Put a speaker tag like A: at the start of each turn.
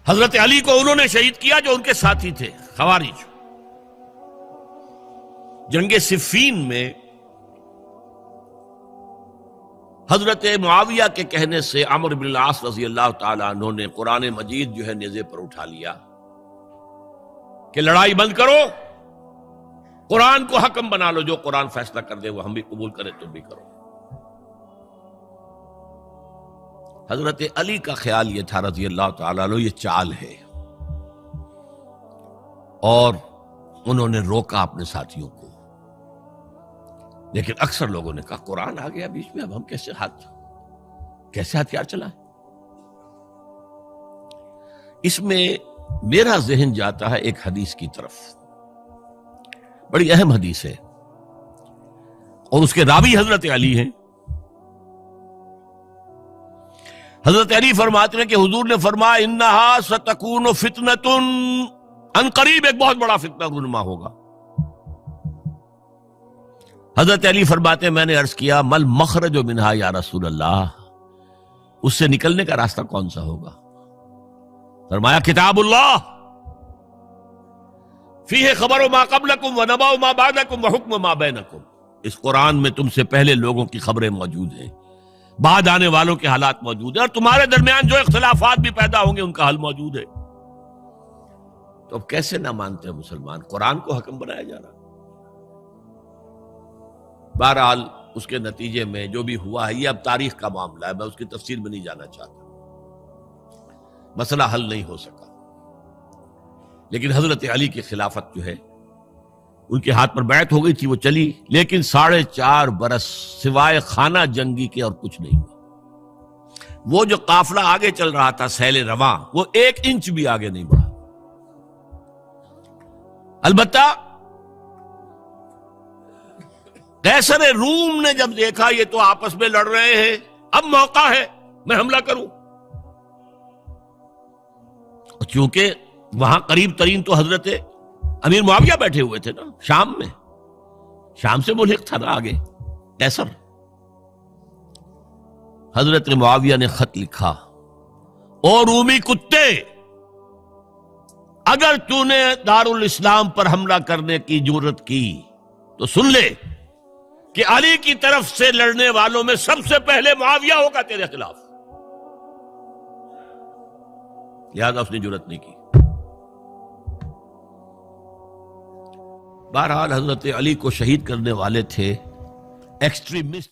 A: हजरत अली को उन्होंने शहीद किया जो उनके साथी थे खवारिज। जंगे सिफ़ीन में हजरत मुआविया के कहने से अमर बिन आस रज़ी अल्लाह ताला अन्हु ने कुरान मजीद जो है नेज़े पर उठा लिया कि लड़ाई बंद करो, कुरान को हकम बना लो, जो कुरान फैसला कर दे वो हम भी कबूल करें, तुम भी करो। हजरत अली का ख्याल यह था रज़ी अल्लाह ताला अन्हु ये चाल है, और उन्होंने रोका अपने साथियों को। लेकिन अक्सर लोगों ने कहा कुरान आ गया बीच में, अब हम कैसे हथियार चलाएं। इसमें मेरा जहन जाता है एक हदीस की तरफ, बड़ी अहम हदीस है, और उसके रावी हजरत अली हैं। हजरत अली फरमाते हैं कि हुजूर ने फरमाया इन्नहा सतकूनु फितनतुन, अनकरीब एक बहुत बड़ा फितना रुनमा होगा। हजरत अली फरमाते हैं मैंने अर्ज किया मल मखरज मिनहा या रसूल अल्लाह, उससे निकलने का रास्ता कौन सा होगा? फरमाया किताबुल्लाह फीहे खबरु मा क़ब्लकुम व नबअु मा बअदकुम व हुक्मु मा बैनकुम। इस कुरान में तुमसे पहले लोगों की खबरें मौजूद हैं, बाद आने वालों के हालात मौजूद हैं, और तुम्हारे दरमियान जो इख्तिलाफात भी पैदा होंगे उनका हल मौजूद है। तो अब कैसे ना मानते हैं मुसलमान, कुरान को हकम बनाया जा रहा। बहरहाल उसके नतीजे में जो भी हुआ है, ये अब तारीख का मामला है, मैं उसकी तफसील में नहीं जाना चाहता, मसला हल नहीं हो सका। लेकिन हजरत अली की खिलाफत जो है उनके हाथ पर बैत हो गई थी, वो चली, लेकिन 4.5 बरस सिवाय खाना जंगी के और कुछ नहीं हुआ। वो जो काफिला आगे चल रहा था सैले रवां, वो 1 इंच भी आगे नहीं बढ़ा। अलबत्ता कैसर रूम ने जब देखा ये तो आपस में लड़ रहे हैं, अब मौका है मैं हमला करूं। चूंकि वहां करीब तरीन तो हजरत अमीर मुआविया बैठे हुए थे ना, शाम में, शाम से मुल्हिक था ना आगे कैसर। हजरत मुआविया ने खत लिखा, ओ रूमी कुत्ते, अगर तूने दारुल इस्लाम पर हमला करने की जुर्रत की तो सुन ले कि अली की तरफ से लड़ने वालों में सबसे पहले मुआविया होगा तेरे खिलाफ। लिहाजा उसने जुर्रत नहीं की। बहरहाल हजरत अली को शहीद करने वाले थे एक्सट्रीमिस्ट।